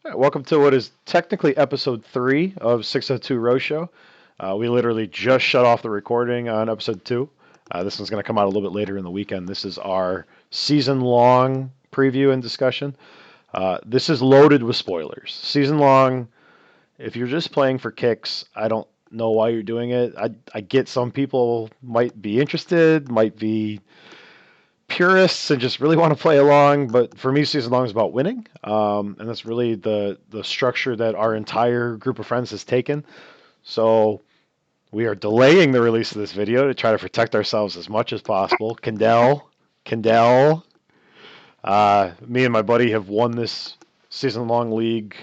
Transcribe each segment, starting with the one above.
Welcome to what is technically episode 3 of 602 Row Show. We literally just shut off the recording on episode 2. This one's going to come out a little bit later in the weekend. This is our season long preview and discussion. This is loaded with spoilers. Season long, if you're just playing for kicks, I don't know why you're doing it. I get some people might be interested, might be purists and just really want to play along. But for me, season long is about winning, and that's really the structure that our entire group of friends has taken. So we are delaying the release of this video to try to protect ourselves as much as possible. Kendall, me and my buddy have won this season long league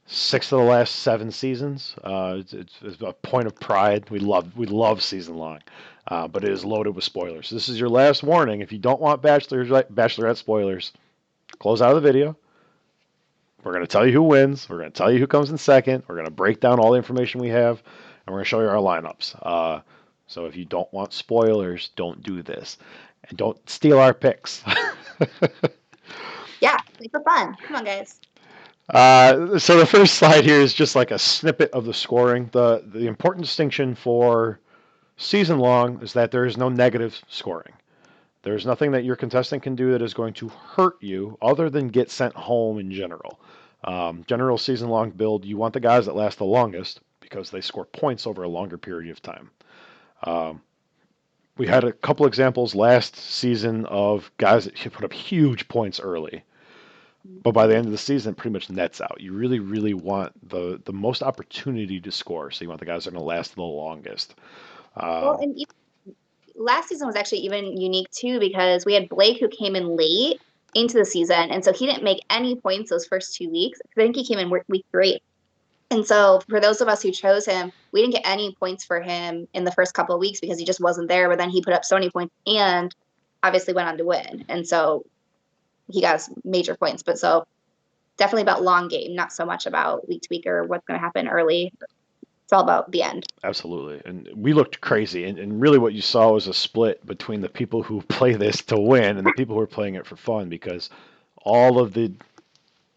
6 of the last 7 seasons. It's a point of pride. We love season long, but it is loaded with spoilers. This is your last warning. If you don't want Bachelorette spoilers, close out of the video. We're going to tell you who wins. We're going to tell you who comes in second. We're going to break down all the information we have, and we're going to show you our lineups. So if you don't want spoilers, don't do this, and don't steal our picks. Yeah, play for fun. Come on, guys. So the first slide here is just like a snippet of the scoring. The important distinction for season long is that there is no negative scoring. There's nothing that your contestant can do that is going to hurt you other than get sent home in general. General season long build, you want the guys that last the longest because they score points over a longer period of time. Um, we had a couple examples last season of guys that put up huge points early, but by the end of the season, it pretty much nets out. You really, really want the most opportunity to score. So you want the guys that are going to last the longest. Well, and last season was actually even unique too because we had Blake who came in late into the season, and so he didn't make any points those first 2 weeks. I think he came in week 3. And so for those of us who chose him, we didn't get any points for him in the first couple of weeks because he just wasn't there. But then he put up so many points and obviously went on to win. And so he got us major points. But so definitely about long game, not so much about week to week or what's going to happen early. It's all about the end. Absolutely. And we looked crazy. And really, what you saw was a split between the people who play this to win and the people who are playing it for fun because all of the,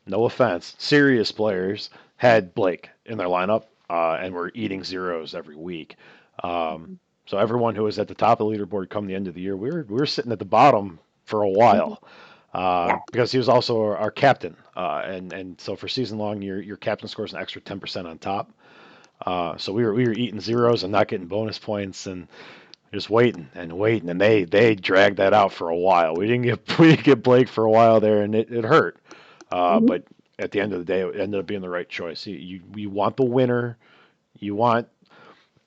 no offense, serious players had Blake in their lineup and were eating zeros every week. So everyone who was at the top of the leaderboard come the end of the year, we were sitting at the bottom for a while. Yeah. Because he was also our captain, and so for season long, your captain scores an extra 10% on top. So we were eating zeros and not getting bonus points and just waiting and waiting, and they dragged that out for a while. We didn't get Blake for a while there, and it hurt. But at the end of the day, it ended up being the right choice. You want the winner. You want,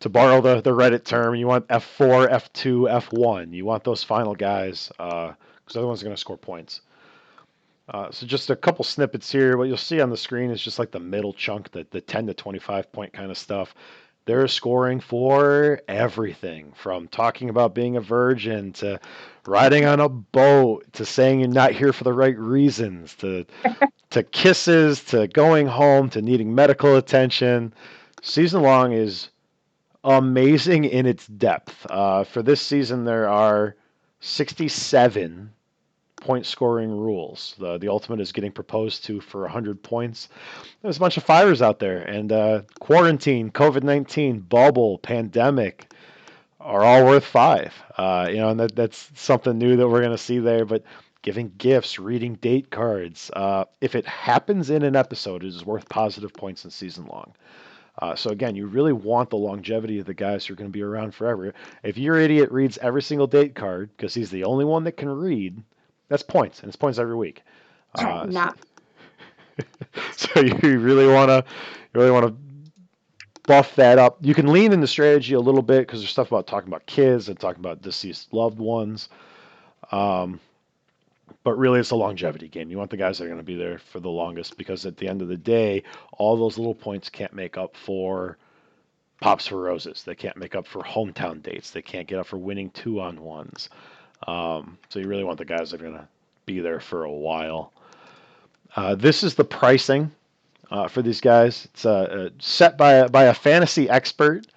to borrow the Reddit term, you want F4, F2, F1. You want those final guys because otherwise they're going to score points. So just a couple snippets here. What you'll see on the screen is just like the middle chunk, the 10 to 25 point kind of stuff. They're scoring for everything from talking about being a virgin to riding on a boat to saying you're not here for the right reasons to kisses to going home to needing medical attention. Season long is amazing in its depth. For this season, there are 67 point scoring rules. The ultimate is getting proposed to for 100 points. There's a bunch of fires out there, and quarantine, COVID-19, bubble, pandemic are all worth 5. And that's something new that we're going to see there. But giving gifts, reading date cards, if it happens in an episode, it is worth positive points in season long. So again, you really want the longevity of the guys who are going to be around forever. If your idiot reads every single date card because he's the only one that can read, that's points, and it's points every week. Not. So you really want to buff that up. You can lean into strategy a little bit because there's stuff about talking about kids and talking about deceased loved ones. But really, it's a longevity game. You want the guys that are going to be there for the longest because at the end of the day, all those little points can't make up for pops for roses. They can't make up for hometown dates. They can't get up for winning 2-on-1s. So you really want the guys that are going to be there for a while. This is the pricing for these guys. It's set by a fantasy expert.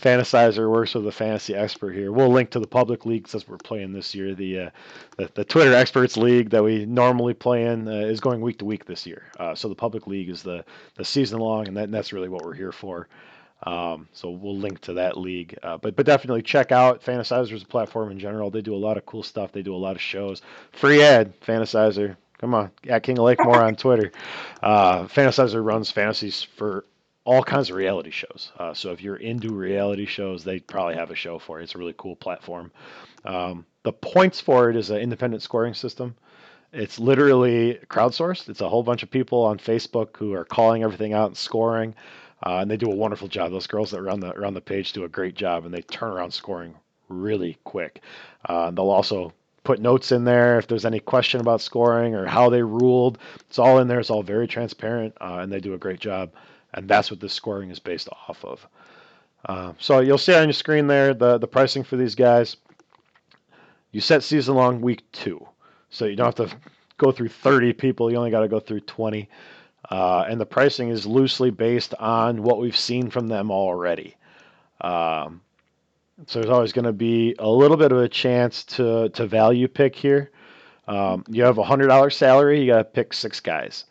Fantasizer works with a fantasy expert here. We'll link to the public league since we're playing this year. The Twitter Experts League that we normally play in is going week to week this year. So the public league is the season long, and that's really what we're here for. So we'll link to that league. But definitely check out Fantasizer's platform in general. They do a lot of cool stuff. They do a lot of shows. Free ad, Fantasizer. Come on, at King of Lake more on Twitter. Fantasizer runs fantasies for all kinds of reality shows. So if you're into reality shows, they probably have a show for you. It's a really cool platform. The points for it is an independent scoring system. It's literally crowdsourced. It's a whole bunch of people on Facebook who are calling everything out and scoring, and they do a wonderful job. Those girls that are on the page do a great job, and they turn around scoring really quick. They'll also put notes in there if there's any question about scoring or how they ruled. It's all in there. It's all very transparent, and they do a great job. And that's what this scoring is based off of. So you'll see on your screen there the pricing for these guys. You set season long week 2, so you don't have to go through 30 people. You only got to go through 20. And the pricing is loosely based on what we've seen from them already. So there's always going to be a little bit of a chance to value pick here. You have a $100 salary. You got to pick 6 guys.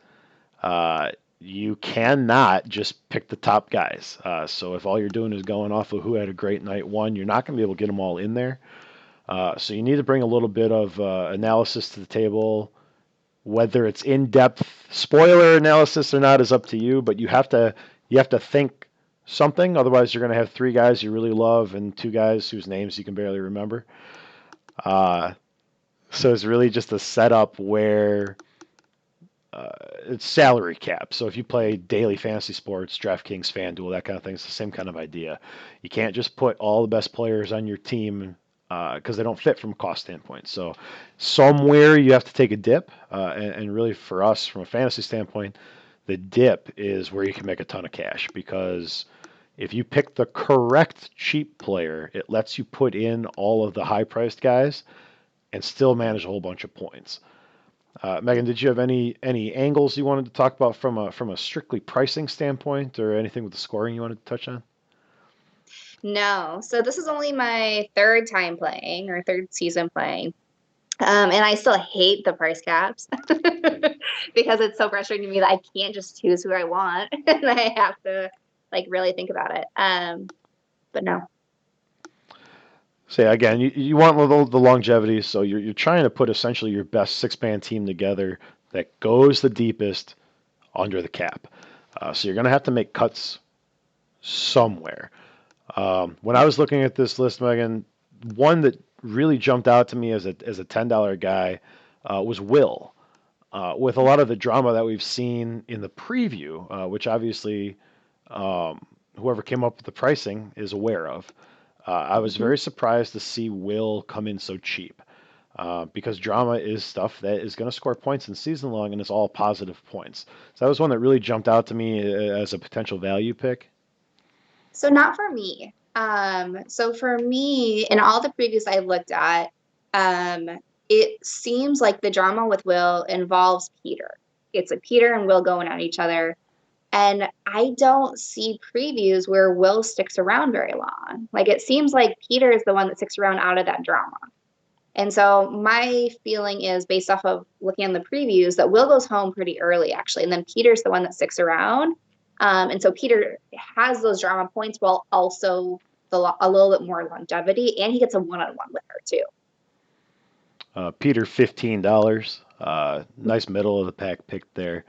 You cannot just pick the top guys. So if all you're doing is going off of who had a great night 1, you're not going to be able to get them all in there. So you need to bring a little bit of analysis to the table. Whether it's in-depth spoiler analysis or not is up to you, but you have to think something. Otherwise, you're going to have 3 guys you really love and 2 guys whose names you can barely remember. So it's really just a setup where it's salary cap. So if you play daily fantasy sports, DraftKings, FanDuel, that kind of thing, it's the same kind of idea. You can't just put all the best players on your team because they don't fit from a cost standpoint. So somewhere you have to take a dip. And really for us, from a fantasy standpoint, the dip is where you can make a ton of cash because if you pick the correct cheap player, it lets you put in all of the high-priced guys and still manage a whole bunch of points. Megan, did you have any angles you wanted to talk about from a strictly pricing standpoint, or anything with the scoring you wanted to touch on? No. So this is only my 3rd time playing or 3rd season playing. And I still hate the price caps because it's so frustrating to me that I can't just choose who I want and I have to like really think about it. But no. So again, you want the longevity, so you're trying to put essentially your best 6-man team together that goes the deepest under the cap. So you're going to have to make cuts somewhere. When I was looking at this list, Megan, one that really jumped out to me as a $10 guy was Will. With a lot of the drama that we've seen in the preview, which obviously whoever came up with the pricing is aware of. I was very surprised to see Will come in so cheap because drama is stuff that is going to score points in season long, and it's all positive points. So that was one that really jumped out to me as a potential value pick. So not for me. So for me, in all the previews I looked at, it seems like the drama with Will involves Peter. It's like Peter and Will going at each other. And I don't see previews where Will sticks around very long. Like it seems like Peter is the one that sticks around out of that drama. And so my feeling is based off of looking at the previews that Will goes home pretty early actually. And then Peter's the one that sticks around. And so Peter has those drama points while also a little bit more longevity. And he gets a one-on-one with her too. Peter, $15. Nice middle of the pack pick there.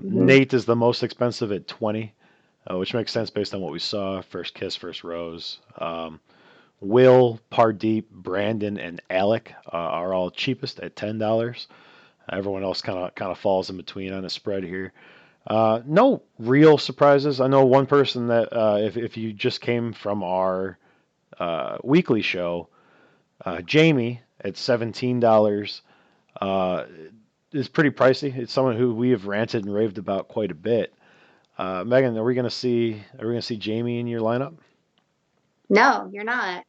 Nate is the most expensive at 20, which makes sense based on what we saw. First kiss, first rose. Will, Pardeep, Brandon, and Alec are all cheapest at $10. Everyone else kind of falls in between on a spread here. No real surprises. I know one person that if you just came from our weekly show, Jamie at $17 is pretty pricey. It's someone who we have ranted and raved about quite a bit. Megan, are we gonna see Jamie in your lineup? No, you're not.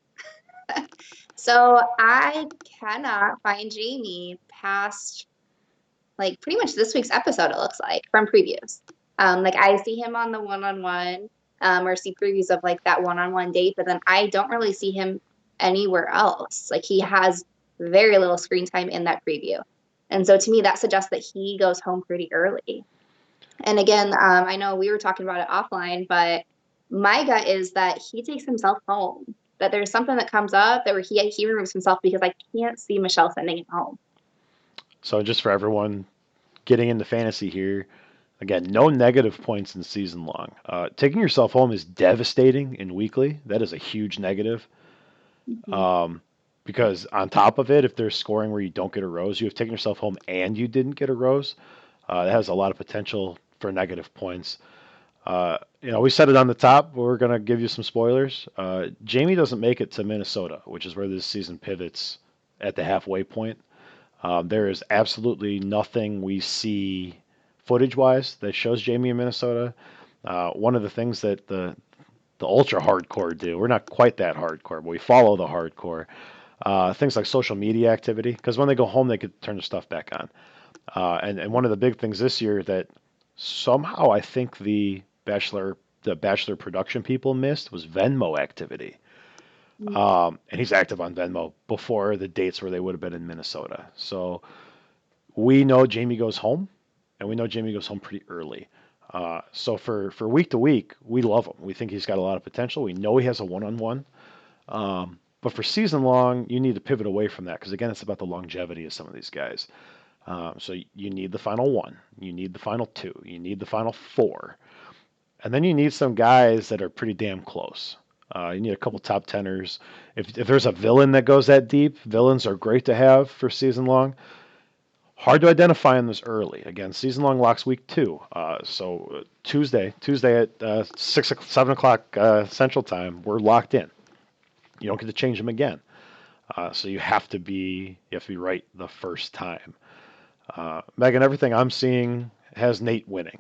So I cannot find Jamie past like pretty much this week's episode, it looks like, from previews. Like I see him on the one-on-one. or see previews of like that one-on-one date, but then I don't really see him anywhere else. Like he has very little screen time in that preview. And so to me, that suggests that he goes home pretty early. And again, I know we were talking about it offline, but my gut is that he takes himself home. That there's something that comes up that where he removes himself because I can't see Michelle sending him home. So just for everyone getting into fantasy here, again, no negative points in season long. Taking yourself home is devastating in weekly. That is a huge negative. Mhm. Um, because on top of it, if there's scoring where you don't get a rose, you have taken yourself home and you didn't get a rose. That has a lot of potential for negative points. We said it on the top. We're going to give you some spoilers. Jamie doesn't make it to Minnesota, which is where this season pivots at the halfway point. There is absolutely nothing we see footage-wise that shows Jamie in Minnesota. One of the things that the ultra hardcore do, we're not quite that hardcore, but we follow the hardcore. Things like social media activity, because when they go home, they could turn their stuff back on. And one of the big things this year that somehow I think the Bachelor production people missed was Venmo activity. And he's active on Venmo before the dates where they would have been in Minnesota. So we know Jamie goes home, and we know Jamie goes home pretty early. So for week to week, we love him. We think he's got a lot of potential. We know he has a one-on-one. But for season long, you need to pivot away from that because again, it's about the longevity of some of these guys. So you need the final one, you need the final two, you need the final four, and then you need some guys that are pretty damn close. You need a couple top teners. If there's a villain that goes that deep, villains are great to have for season long. Hard to identify in this early. Again, season long locks week 2. So Tuesday at 7 o'clock Central Time, we're locked in. You don't get to change them again. So you have to be right the first time. Megan, everything I'm seeing has Nate winning.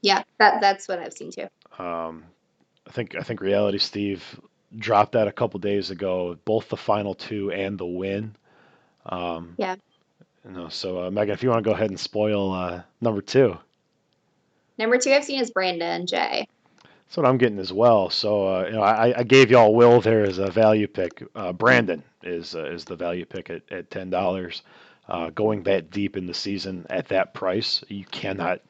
Yeah, that's what I've seen too. I think Reality Steve dropped that a couple days ago, both the final two and the win. Yeah. So Megan, if you want to go ahead and spoil number 2. Number 2 I've seen is Brandon J. That's what I'm getting as well. So I gave y'all Will there as a value pick. Brandon is the value pick at $10. Going that deep in the season at that price, you cannot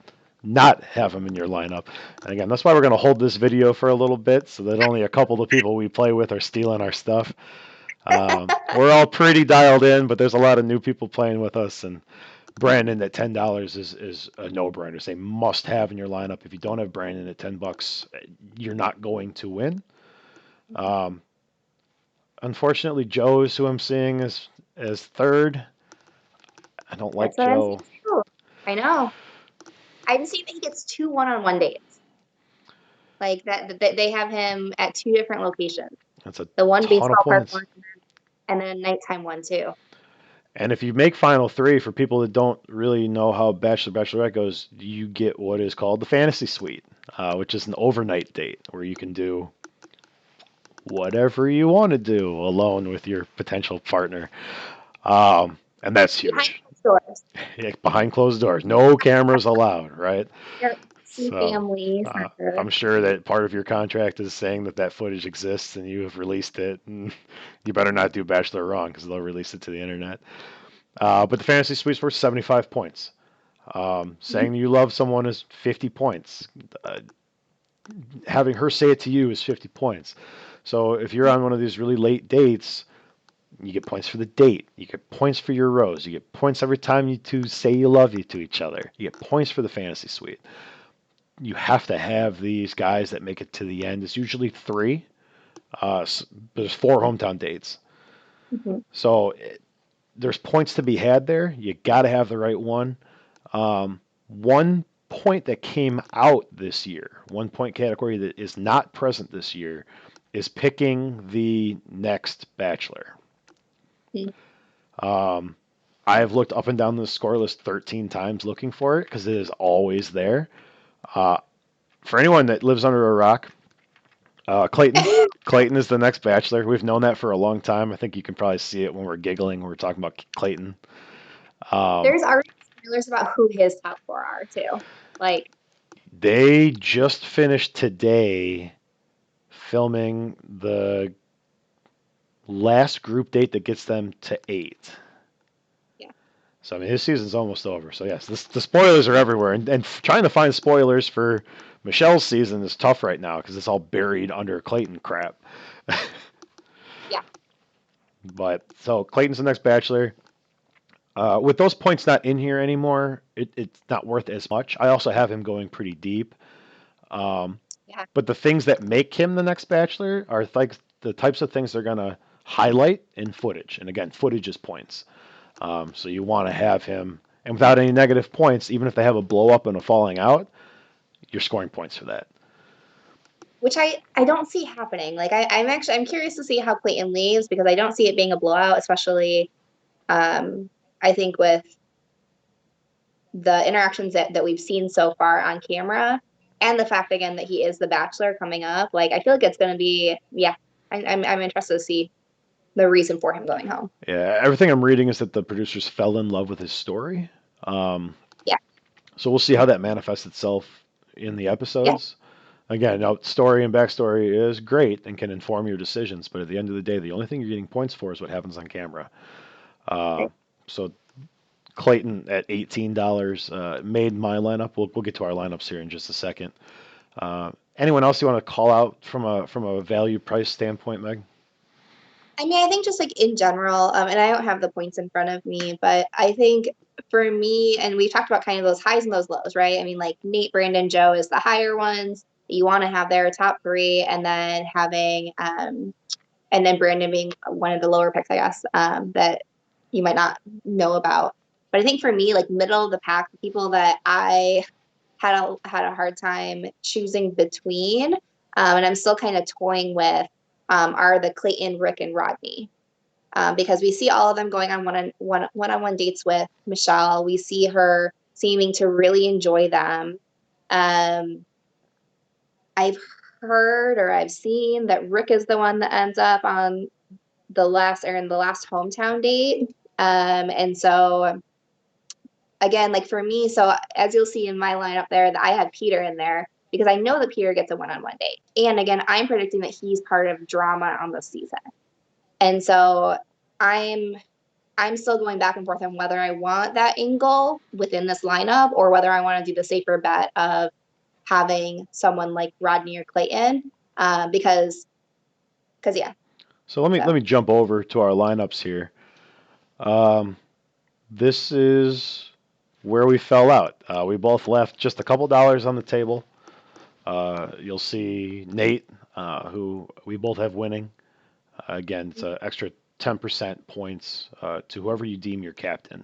not have him in your lineup. And again, that's why we're going to hold this video for a little bit so that only a couple of people we play with are stealing our stuff. We're all pretty dialed in, but there's a lot of new people playing with us, and Brandon at $10 is a no-brainer. It's a must-have in your lineup. If you don't have Brandon at $10, you're not going to win. Unfortunately, Joe is who I'm seeing as third. I don't like That's what I'm Joe. seeing too. I know. I just see that he gets 2 one-on-one dates. Like that they have him at 2 different locations. That's a The one ton of baseball park points. one and then a nighttime one too. And if you make final 3, for people that don't really know how Bachelorette goes, you get what is called the fantasy suite, which is an overnight date where you can do whatever you want to do alone with your potential partner. And that's huge. Behind closed doors. No cameras allowed, right? See So families. I'm sure that part of your contract is saying that footage exists and you have released it. And you better not do Bachelor wrong because they'll release it to the internet. But the fantasy suite's worth 75 points. Saying you love someone is 50 points. Having her say it to you is 50 points. So if you're on one of these really late dates, you get points for the date. You get points for your rose. You get points every time you two say you love you to each other. You get points for the fantasy suite. You have to have these guys that make it to the end. It's usually 3. There's 4 hometown dates. Mm-hmm. So there's points to be had there. You got to have the right one. One point that came out this year, 1 point category that is not present this year, is picking the next Bachelor. Mm-hmm. I have looked up and down the score list 13 times looking for it because it is always there. For anyone that lives under a rock, Clayton is the next Bachelor. We've known that for a long time. I think you can probably see it when we're giggling when we're talking about Clayton. There's already spoilers about who his top 4 are too. Like They just finished today filming the last group date that gets them to 8. Yeah. So I mean, his season's almost over. So yes, the spoilers are everywhere, and trying to find spoilers for Michelle's season is tough right now because it's all buried under Clayton crap. Yeah. But so Clayton's the next Bachelor. With those points not in here anymore, it's not worth as much. I also have him going pretty deep. Um, Yeah. but the things that make him the next Bachelor are like the types of things they're gonna highlight in footage. And again, footage is points. So you want to have him, and without any negative points, even if they have a blow up and a falling out, you're scoring points for that. Which I don't see happening. Like I'm curious to see how Clayton leaves because I don't see it being a blowout, especially I think with the interactions that we've seen so far on camera and the fact again that he is the Bachelor coming up. Like I feel like it's gonna be I'm interested to see the reason for him going home. Yeah, everything I'm reading is that the producers fell in love with his story. Um, Yeah. so we'll see how that manifests itself in the Yeah. episodes. Again, now, story and backstory is great and can inform your decisions, but at the end of the day, the only thing you're getting points for is what happens on camera. Uh, Right. so Clayton at $18 made my lineup. We'll get to our lineups here in just a second. Anyone else you want to call out from a value price standpoint, Meg? I mean, I think just like in general, and I don't have the points in front of me, but I think for me, and we talked about kind of those highs and those lows, right? I mean, like Nate, Brandon, Joe is the higher ones that you want to have their top three, and then and then Brandon being one of the lower picks, I guess, that you might not know about. But I think for me, like middle of the pack, the people that I had a hard time choosing between, and I'm still kind of toying with, are the Clayton, Rick, and Rodney. Because we see all of them going on one-on-one dates with Michelle. We see her seeming to really enjoy them. Um, I've heard or I've seen that Rick is the one that ends up on in the last hometown date. And so again, like for me, so as you'll see in my lineup there, that I had Peter in there because I know that Peter gets a one-on-one date. And again, I'm predicting that he's part of drama on this season. And so I'm I'm still going back and forth on whether I want that angle within this lineup or whether I want to do the safer bet of having someone like Rodney or Clayton, because yeah. So let me So jump over to our lineups here. Um, this is where we fell out. We both left just a couple dollars on the table. You'll see Nate, who we both have winning. Again, it's an extra 10% points to whoever you deem your captain.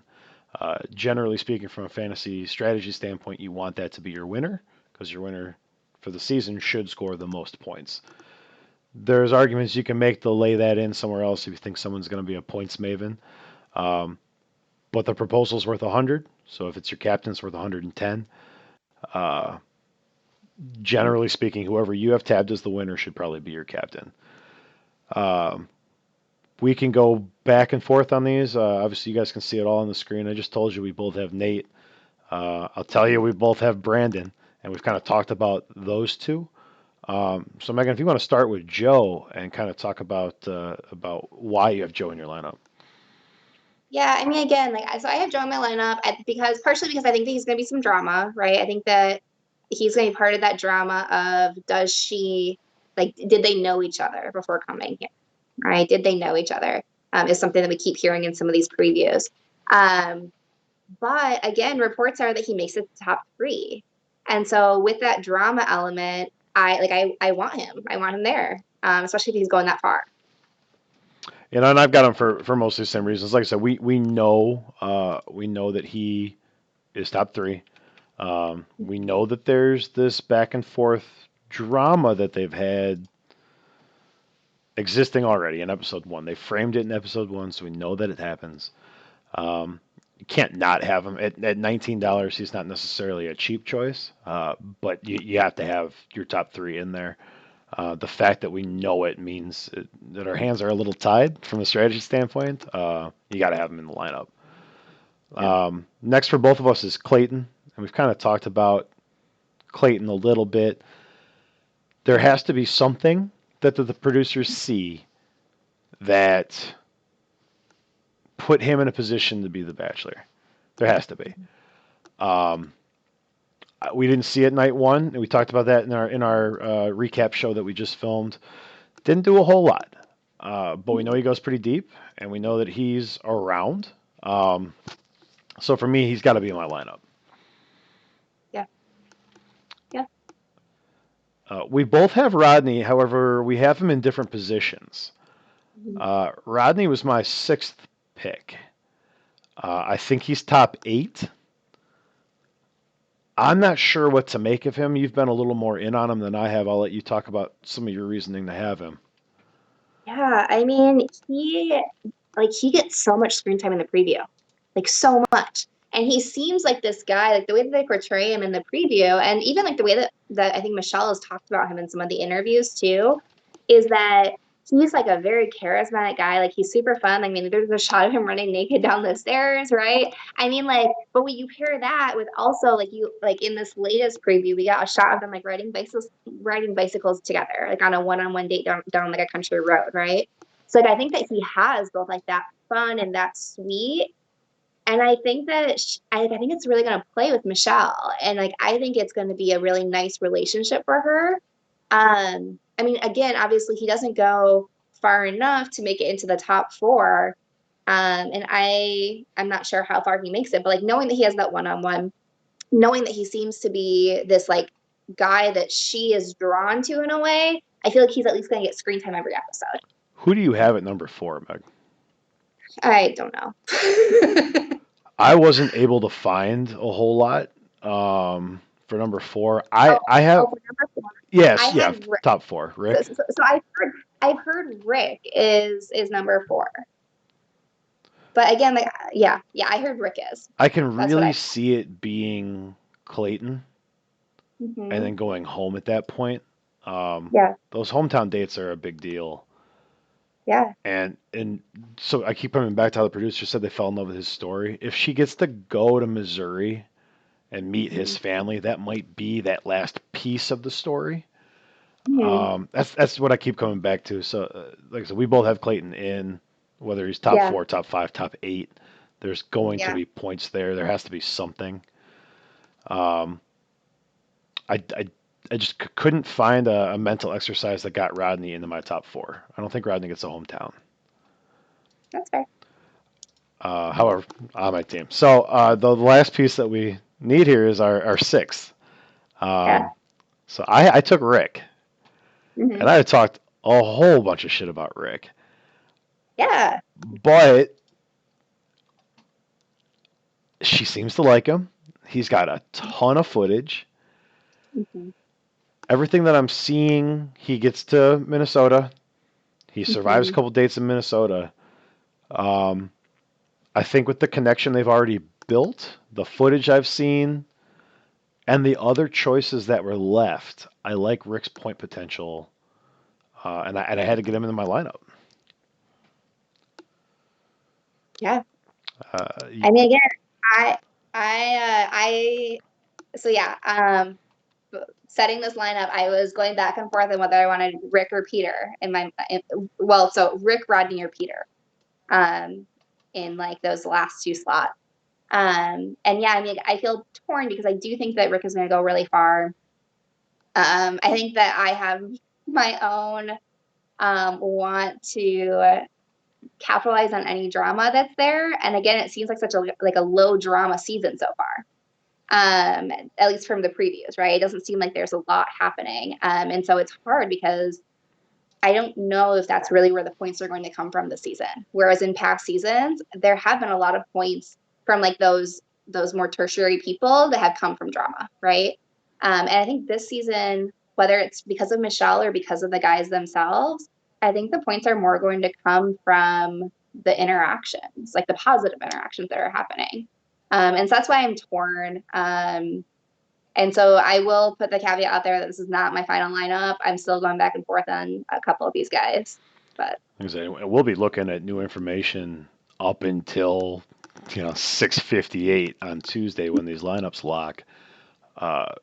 Generally speaking, from a fantasy strategy standpoint, you want that to be your winner because your winner for the season should score the most points. There's arguments you can make to lay that in somewhere else if you think someone's going to be a points maven. Um, but the proposal's worth 100, so if it's your captain, it's worth 110. Uh, Generally speaking, whoever you have tabbed as the winner should probably be your captain. Um, we can go back and forth on these. Obviously, you guys can see it all on the screen. I just told you we both have Nate. I'll tell you, we both have Brandon, and we've kind of talked about those two. So, Megan, if you want to start with Joe and kind of talk about why you have Joe in your lineup. yeah, I mean, again, so I have Joe in my lineup because partially because I think that he's going to be some drama, right? I think that he's going to be part of that drama of does she did they know each other before coming here, right? Did they know each other? Is something that we keep hearing in some of these previews. Um, but again, reports are that he makes it to top three, and so with that drama element, I want him. I want him there, especially if he's going that far. And I've got him for mostly the same reasons. Like I said, we know that he is top three. We know that there's this back and forth drama that they've had existing already in episode one. They framed it in episode one, so we know that it happens. You can't not have him at $19. He's not necessarily a cheap choice, but you have to have your top three in there. The fact that we know it means that our hands are a little tied from a strategy standpoint. You got to have him in the lineup. Yeah. Next for both of us is Clayton, and we've kind of talked about Clayton a little bit. There has to be something that the producers see that put him in a position to be the Bachelor. There has to be. Um, we didn't see it night one, and we talked about that in our recap show that we just filmed. Didn't do a whole lot, but we know he goes pretty deep, and we know that he's around. Um, so for me, he's got to be in my lineup. Yeah. Yeah. We both have Rodney, however, we have him in different positions. Rodney was my sixth pick. I think he's top 8. I'm not sure what to make of him. You've been a little more in on him than I have. I'll let you talk about some of your reasoning to have him. Yeah, I mean, he gets so much screen time in the preview, like so much, and he seems like this guy, like the way that they portray him in the preview, and even like the way that I think Michelle has talked about him in some of the interviews too, is that he's like a very charismatic guy. Like he's super fun. I mean, there's a shot of him running naked down the stairs, right? I mean, like, but when you pair that with also like in this latest preview, we got a shot of them like riding bicycles together, like on a one-on-one date down like a country road, right? So like I think that he has both like that fun and that sweet. And I think that I think it's really going to play with Michelle, and like I think it's going to be a really nice relationship for her. I mean, again, obviously he doesn't go far enough to make it into the top 4. And I'm not sure how far he makes it, but like knowing that he has that one-on-one, knowing that he seems to be this like guy that she is drawn to in a way, I feel like he's at least going to get screen time every episode. Who do you have at number 4, Meg? I don't know. I wasn't able to find a whole lot for number 4. I have For number 4, I yes, yeah, had Rick. top 4. Rick. So I've heard Rick is number 4. But again, like yeah, I heard Rick is. I can That's what really I. see it being Clayton and then going home at that point. Yeah, Those hometown dates are a big deal. yeah. And so I keep coming back to how the producer said they fell in love with his story. If she gets to go to Missouri and meet his family, that might be that last piece of the story. That's what I keep coming back to. So, like I said, we both have Clayton in, whether he's top Yeah, 4, top 5, top 8. There's going to yeah, be points there. There has to be something. Um, I just couldn't find a mental exercise that got Rodney into my top 4. I don't think Rodney gets a hometown. that's fair. However, on my team. So the last piece that we need here is our sixth. Yeah. So I took Rick, hmm and I talked a whole bunch of shit about Rick, Yeah. but she seems to like him. He's got a ton of footage. hmm Everything that I'm seeing, he gets to Minnesota. He survives a hmm couple dates in Minnesota. Um, I think with the connection they've already built, the footage I've seen, and the other choices that were left, I like Rick's point potential, and I had to get him into my lineup. Yeah. Uh, I mean, again, I, I, so yeah. Setting this lineup, I was going back and forth on whether I wanted Rick or Peter so Rick, Rodney, or Peter, um, in like those last 2 slots. And yeah, I mean, I feel torn because I do think that Rick is going to go really far. I think that I have my own want to capitalize on any drama that's there. And again, it seems like such a low drama season so far. At least from the previews, right? It doesn't seem like there's a lot happening. And so it's hard because I don't know if that's really where the points are going to come from this season. Whereas in past seasons, there have been a lot of points from like those more tertiary people that have come from drama, right? And I think this season, whether it's because of Michelle or because of the guys themselves, I think the points are more going to come from the interactions, like the positive interactions that are happening. And so that's why I'm torn. And so I will put the caveat out there that this is not my final lineup. I'm still going back and forth on a couple of these guys, but we'll be looking at new information up until 6:58 on Tuesday when these lineups lock. Uh,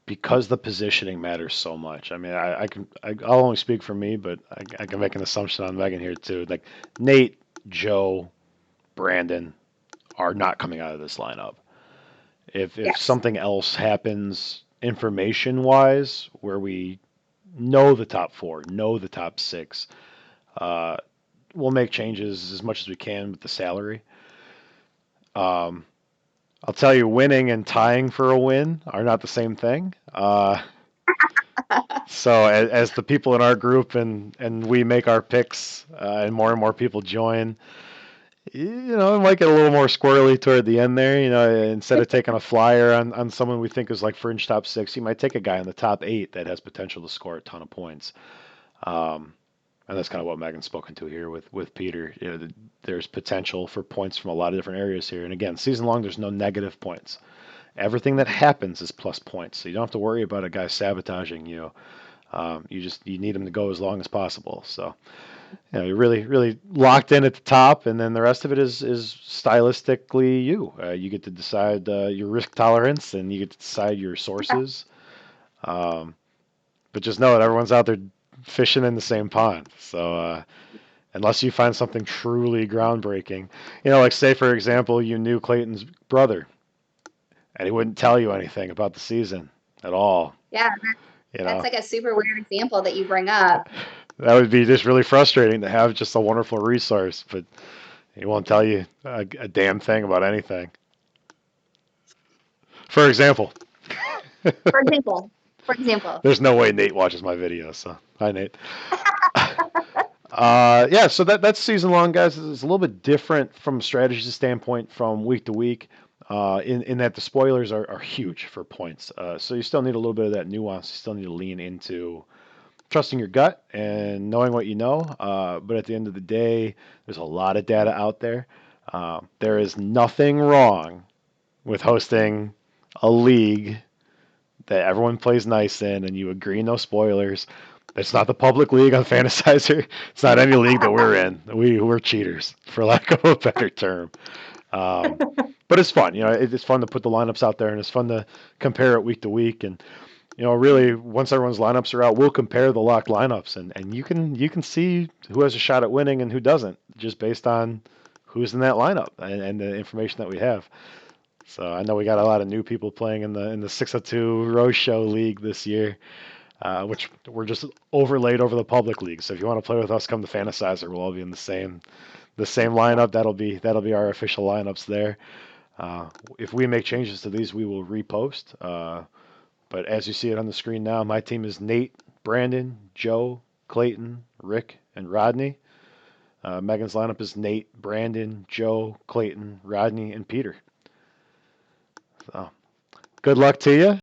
because the positioning matters so much. I mean, I'll only speak for me, but I can make an assumption on Megan here too. Like Nate, Joe, Brandon are not coming out of this lineup. If Yes. something else happens information wise, where we know the top four, know the top six, uh, we'll make changes as much as we can with the salary. Um, I'll tell you, winning and tying for a win are not the same thing. So as the people in our group and we make our picks, and more people join, it might get a little more squirrely toward the end there. Instead of taking a flyer on someone we think is like fringe top six, you might take a guy in the top eight that has potential to score a ton of points. Um, and that's kind of what Megan's spoken to here with Peter. There's potential for points from a lot of different areas here. And again, season long, there's no negative points. Everything that happens is plus points, so you don't have to worry about a guy sabotaging you. You need him to go as long as possible. So you're really locked in at the top, and then the rest of it is stylistically you. You get to decide your risk tolerance, and you get to decide your sources. Um, but just know that everyone's out there fishing in the same pond. So unless you find something truly groundbreaking, like say for example, you knew Clayton's brother, and he wouldn't tell you anything about the season at all. Yeah, You that's know, like a super weird example that you bring up. that would be just really frustrating to have just a wonderful resource, but he won't tell you a damn thing about anything. For example, For example, for example. there's no way Nate watches my videos, so hi Nate. Yeah, so that's season long, guys. It's a little bit different from a strategy standpoint from week to week. In that the spoilers are huge for points. So you still need a little bit of that nuance. You still need to lean into trusting your gut and knowing what you know. But at the end of the day, there's a lot of data out there. There is nothing wrong with hosting a league that everyone plays nice in and you agree no spoilers. It's not the public league on Fantasizer. It's not any league that we're in. We're cheaters, for lack of a better term. Um, but it's fun. It's fun to put the lineups out there, and it's fun to compare it week to week. And really, once everyone's lineups are out, we'll compare the locked lineups, and you can see who has a shot at winning and who doesn't, just based on who's in that lineup and the information that we have. So I know we got a lot of new people playing in the 602 Rose Show League this year, which we're just overlaid over the public league. So if you want to play with us, come to Fantasizer. We'll all be in the same lineup. That'll be our official lineups there. If we make changes to these, we will repost. But as you see it on the screen now, my team is Nate, Brandon, Joe, Clayton, Rick, and Rodney. Megan's lineup is Nate, Brandon, Joe, Clayton, Rodney, and Peter. So good luck to you.